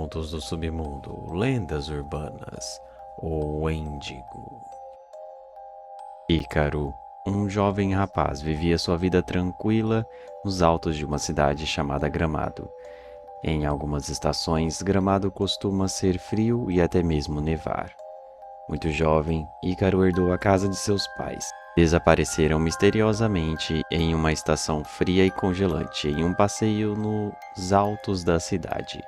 contos do submundo, lendas urbanas, o Wendigo. Ícaro, um jovem rapaz, vivia sua vida tranquila nos altos de uma cidade chamada Gramado. Em algumas estações, Gramado costuma ser frio e até mesmo nevar. Muito jovem, Ícaro herdou a casa de seus pais. Desapareceram misteriosamente em uma estação fria e congelante em um passeio nos altos da cidade.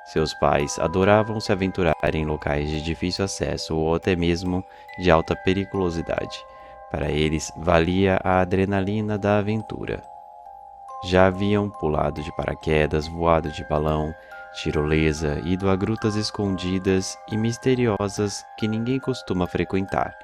Seus pais adoravam se aventurar em locais de difícil acesso ou até mesmo de alta periculosidade. Para eles, valia a adrenalina da aventura. Já haviam pulado de paraquedas, voado de balão, tirolesa, ido a grutas escondidas e misteriosas que ninguém costuma frequentar.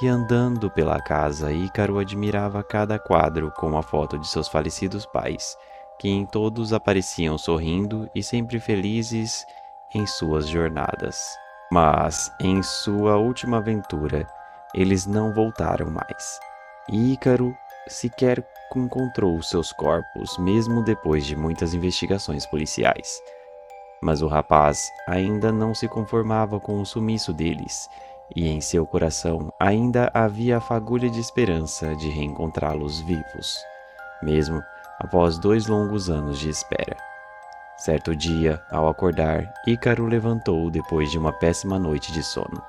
E andando pela casa, Ícaro admirava cada quadro com a foto de seus falecidos pais, que em todos apareciam sorrindo e sempre felizes em suas jornadas. Mas, em sua última aventura, eles não voltaram mais. E Ícaro sequer encontrou seus corpos, mesmo depois de muitas investigações policiais. Mas o rapaz ainda não se conformava com o sumiço deles, e em seu coração ainda havia a fagulha de esperança de reencontrá-los vivos, mesmo após 2 longos anos de espera. Certo dia, ao acordar, Ícaro levantou depois de uma péssima noite de sono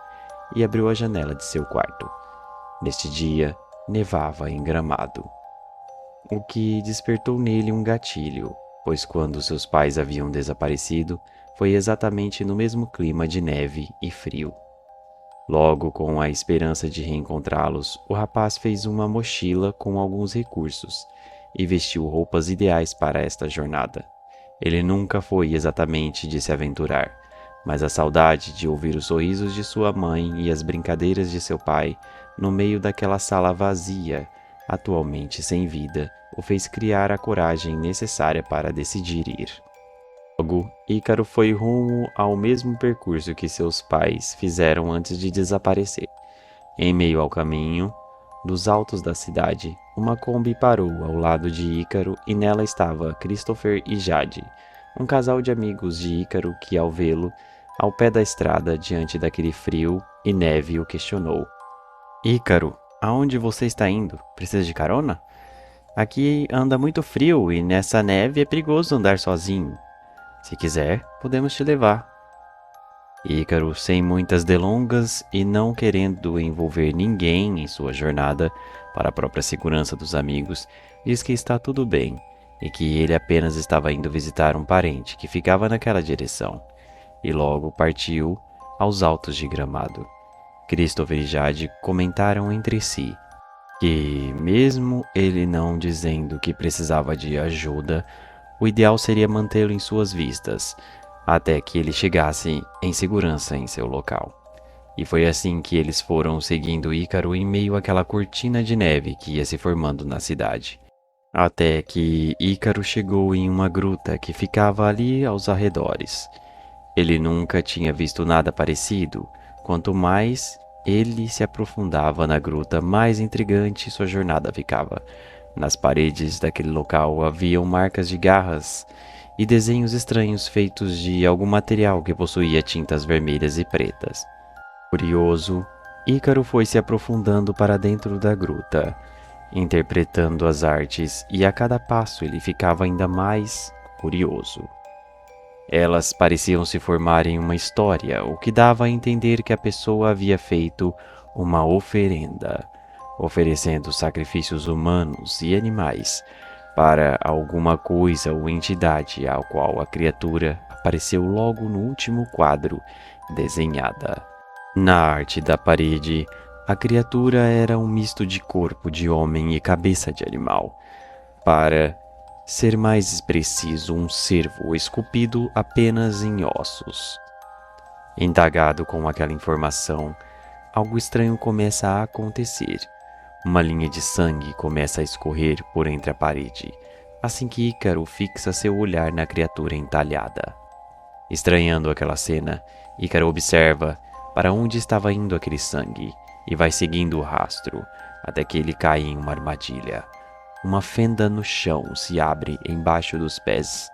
e abriu a janela de seu quarto. Neste dia, nevava em Gramado, o que despertou nele um gatilho, pois quando seus pais haviam desaparecido, foi exatamente no mesmo clima de neve e frio. Logo, com a esperança de reencontrá-los, o rapaz fez uma mochila com alguns recursos e vestiu roupas ideais para esta jornada. Ele nunca foi exatamente de se aventurar, mas a saudade de ouvir os sorrisos de sua mãe e as brincadeiras de seu pai no meio daquela sala vazia, atualmente sem vida, o fez criar a coragem necessária para decidir ir. Logo, Ícaro foi rumo ao mesmo percurso que seus pais fizeram antes de desaparecer. Em meio ao caminho, dos altos da cidade, uma Kombi parou ao lado de Ícaro e nela estava Christopher e Jade, um casal de amigos de Ícaro que, ao vê-lo, ao pé da estrada, diante daquele frio e neve, o questionou. Ícaro, aonde você está indo? Precisa de carona? Aqui anda muito frio e nessa neve é perigoso andar sozinho. Se quiser, podemos te levar. Ícaro, sem muitas delongas e não querendo envolver ninguém em sua jornada para a própria segurança dos amigos, diz que está tudo bem e que ele apenas estava indo visitar um parente que ficava naquela direção, e logo partiu aos altos de Gramado. Christopher e Jade comentaram entre si que, mesmo ele não dizendo que precisava de ajuda, o ideal seria mantê-lo em suas vistas, até que ele chegasse em segurança em seu local. E foi assim que eles foram seguindo Ícaro em meio àquela cortina de neve que ia se formando na cidade. Até que Ícaro chegou em uma gruta que ficava ali aos arredores. Ele nunca tinha visto nada parecido. Quanto mais ele se aprofundava na gruta, mais intrigante sua jornada ficava. Nas paredes daquele local haviam marcas de garras e desenhos estranhos feitos de algum material que possuía tintas vermelhas e pretas. Curioso, Ícaro foi se aprofundando para dentro da gruta, interpretando as artes, e a cada passo ele ficava ainda mais curioso. Elas pareciam se formar em uma história, o que dava a entender que a pessoa havia feito uma oferenda, oferecendo sacrifícios humanos e animais para alguma coisa ou entidade ao qual a criatura apareceu logo no último quadro desenhada. Na arte da parede, a criatura era um misto de corpo de homem e cabeça de animal. Para ser mais preciso, um cervo esculpido apenas em ossos. Indagado com aquela informação, algo estranho começa a acontecer. Uma linha de sangue começa a escorrer por entre a parede, assim que Ícaro fixa seu olhar na criatura entalhada. Estranhando aquela cena, Ícaro observa para onde estava indo aquele sangue e vai seguindo o rastro, até que ele cai em uma armadilha. Uma fenda no chão se abre embaixo dos pés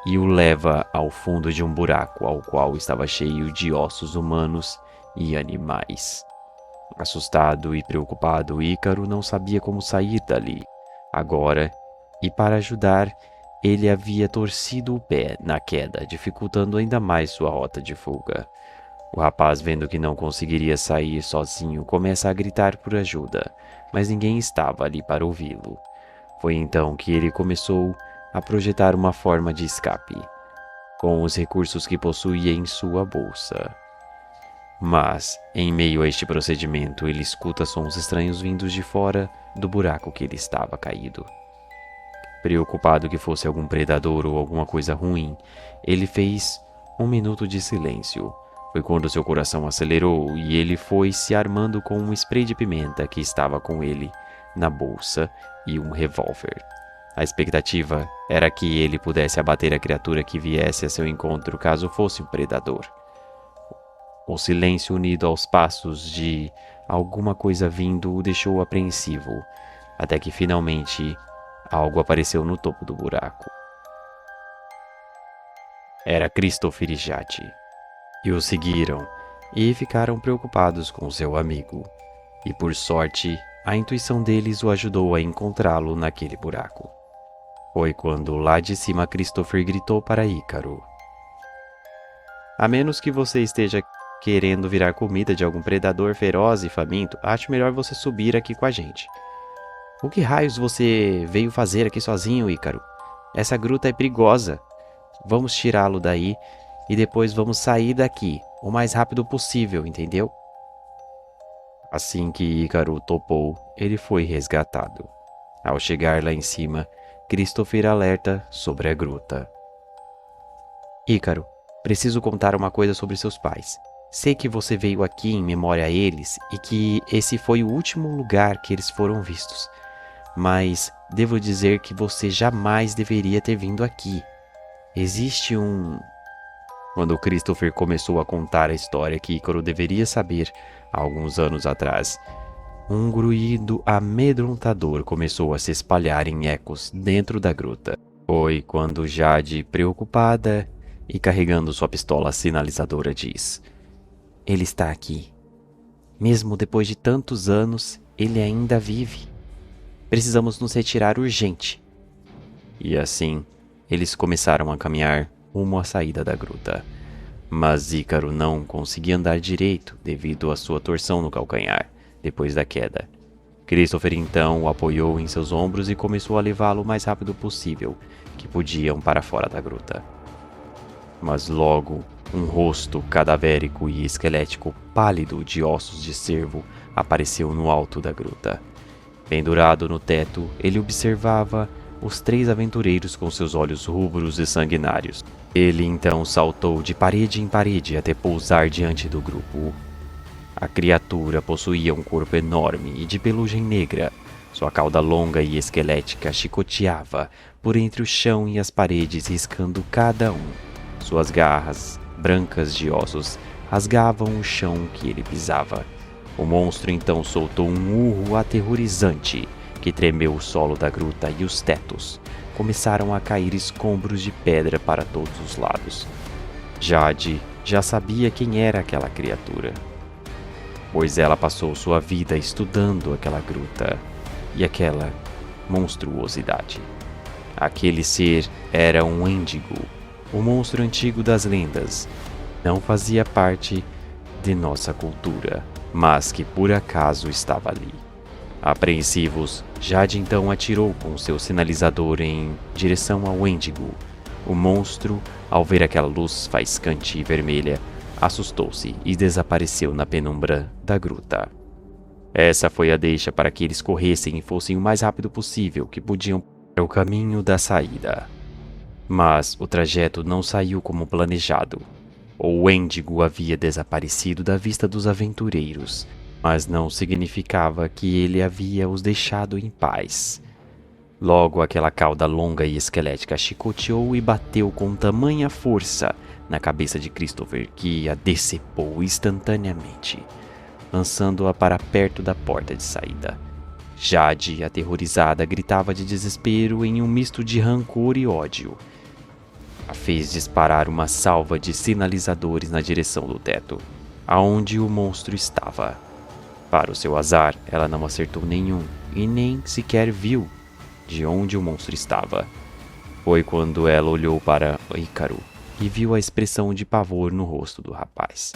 e o leva ao fundo de um buraco, ao qual estava cheio de ossos humanos e animais. Assustado e preocupado, Ícaro não sabia como sair dali. Agora, e para ajudar, ele havia torcido o pé na queda, dificultando ainda mais sua rota de fuga. O rapaz, vendo que não conseguiria sair sozinho, começa a gritar por ajuda, mas ninguém estava ali para ouvi-lo. Foi então que ele começou a projetar uma forma de escape, com os recursos que possuía em sua bolsa. Mas, em meio a este procedimento, ele escuta sons estranhos vindos de fora do buraco que ele estava caído. Preocupado que fosse algum predador ou alguma coisa ruim, ele fez 1 minuto de silêncio. Foi quando seu coração acelerou e ele foi se armando com um spray de pimenta que estava com ele na bolsa e um revólver. A expectativa era que ele pudesse abater a criatura que viesse a seu encontro caso fosse um predador. O silêncio unido aos passos de alguma coisa vindo o deixou apreensivo, até que finalmente algo apareceu no topo do buraco. Era Christopher e Jade, e o seguiram e ficaram preocupados com seu amigo. E por sorte, a intuição deles o ajudou a encontrá-lo naquele buraco. Foi quando lá de cima Christopher gritou para Ícaro: "A menos que você esteja querendo virar comida de algum predador feroz e faminto, acho melhor você subir aqui com a gente." "O que raios você veio fazer aqui sozinho, Ícaro? Essa gruta é perigosa. Vamos tirá-lo daí e depois vamos sair daqui o mais rápido possível, entendeu?" Assim que Ícaro topou, ele foi resgatado. Ao chegar lá em cima, Christopher alerta sobre a gruta. "Ícaro, preciso contar uma coisa sobre seus pais. Sei que você veio aqui em memória a eles e que esse foi o último lugar que eles foram vistos. Mas devo dizer que você jamais deveria ter vindo aqui. Existe um..." Quando Christopher começou a contar a história que Ícaro deveria saber há alguns anos atrás, um grunhido amedrontador começou a se espalhar em ecos dentro da gruta. Foi quando Jade, preocupada e carregando sua pistola sinalizadora, diz: "Ele está aqui. Mesmo depois de tantos anos, ele ainda vive. Precisamos nos retirar urgente." E assim, eles começaram a caminhar rumo à saída da gruta. Mas Ícaro não conseguia andar direito devido à sua torção no calcanhar, depois da queda. Christopher então o apoiou em seus ombros e começou a levá-lo o mais rápido possível que podiam para fora da gruta. Mas logo, um rosto cadavérico e esquelético pálido de ossos de cervo apareceu no alto da gruta. Pendurado no teto, ele observava os 3 aventureiros com seus olhos rubros e sanguinários. Ele então saltou de parede em parede até pousar diante do grupo. A criatura possuía um corpo enorme e de pelugem negra. Sua cauda longa e esquelética chicoteava por entre o chão e as paredes, riscando cada um. Suas garras, brancas de ossos, rasgavam o chão que ele pisava. O monstro então soltou um urro aterrorizante que tremeu o solo da gruta e os tetos. Começaram a cair escombros de pedra para todos os lados. Jade já sabia quem era aquela criatura, pois ela passou sua vida estudando aquela gruta e aquela monstruosidade. Aquele ser era um Wendigo, o monstro antigo das lendas. Não fazia parte de nossa cultura, mas que por acaso estava ali. Apreensivos, Jade então atirou com seu sinalizador em direção ao Wendigo. O monstro, ao ver aquela luz faiscante e vermelha, assustou-se e desapareceu na penumbra da gruta. Essa foi a deixa para que eles corressem e fossem o mais rápido possível que podiam para o caminho da saída. Mas o trajeto não saiu como planejado. O Wendigo havia desaparecido da vista dos aventureiros, mas não significava que ele havia os deixado em paz. Logo, aquela cauda longa e esquelética chicoteou e bateu com tamanha força na cabeça de Christopher que a decepou instantaneamente, lançando-a para perto da porta de saída. Jade, aterrorizada, gritava de desespero em um misto de rancor e ódio. a fez disparar uma salva de sinalizadores na direção do teto, aonde o monstro estava. Para o seu azar, ela não acertou nenhum e nem sequer viu de onde o monstro estava. Foi quando ela olhou para Ícaro e viu a expressão de pavor no rosto do rapaz.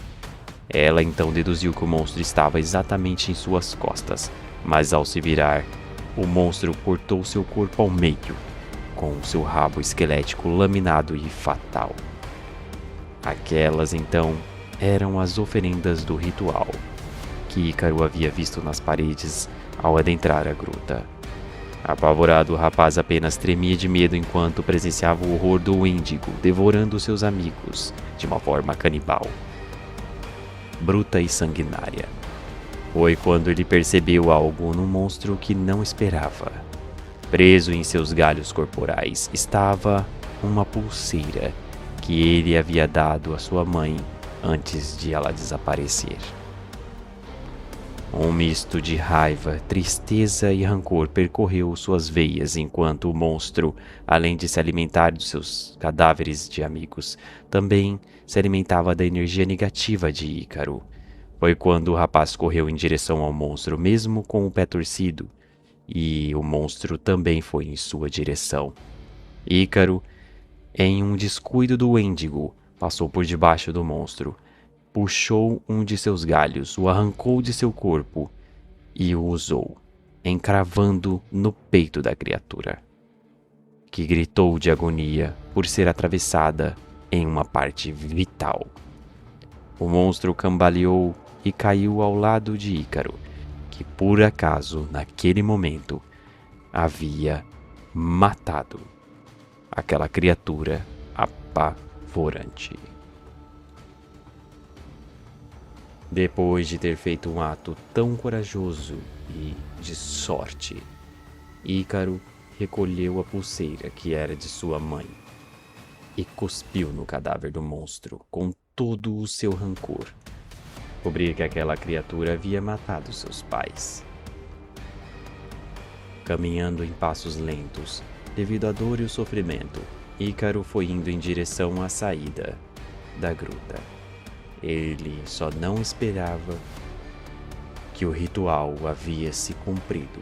Ela então deduziu que o monstro estava exatamente em suas costas, mas ao se virar, o monstro cortou seu corpo ao meio, com seu rabo esquelético laminado e fatal. Aquelas então eram as oferendas do ritual que Ícaro havia visto nas paredes ao adentrar a gruta. Apavorado, o rapaz apenas tremia de medo enquanto presenciava o horror do Wendigo devorando seus amigos de uma forma canibal, bruta e sanguinária. Foi quando ele percebeu algo no monstro que não esperava. Preso em seus galhos corporais estava uma pulseira que ele havia dado à sua mãe antes de ela desaparecer. Um misto de raiva, tristeza e rancor percorreu suas veias enquanto o monstro, além de se alimentar dos seus cadáveres de amigos, também se alimentava da energia negativa de Ícaro. Foi quando o rapaz correu em direção ao monstro, mesmo com o pé torcido, e o monstro também foi em sua direção. Ícaro, em um descuido do Wendigo, passou por debaixo do monstro, puxou um de seus galhos, o arrancou de seu corpo e o usou, encravando no peito da criatura, que gritou de agonia por ser atravessada em uma parte vital. O monstro cambaleou e caiu ao lado de Ícaro, que por acaso, naquele momento, havia matado aquela criatura apavorante. Depois de ter feito um ato tão corajoso e de sorte, Ícaro recolheu a pulseira que era de sua mãe e cuspiu no cadáver do monstro com todo o seu rancor. Descobrir que aquela criatura havia matado seus pais. Caminhando em passos lentos, devido à dor e o sofrimento, Ícaro foi indo em direção à saída da gruta. Ele só não esperava que o ritual havia se cumprido.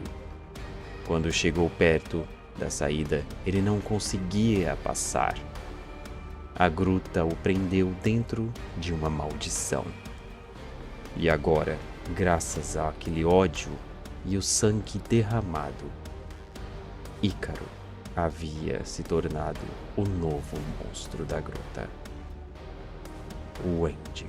Quando chegou perto da saída, ele não conseguia passar. A gruta o prendeu dentro de uma maldição. E agora, graças àquele ódio e o sangue derramado, Ícaro havia se tornado o novo monstro da gruta. O Wendigo.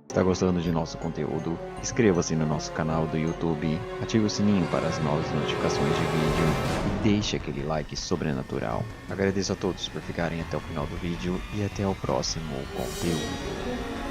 Está gostando de nosso conteúdo? Inscreva-se no nosso canal do YouTube, ative o sininho para as novas notificações de vídeo e deixe aquele like sobrenatural. Agradeço a todos por ficarem até o final do vídeo e até o próximo conteúdo.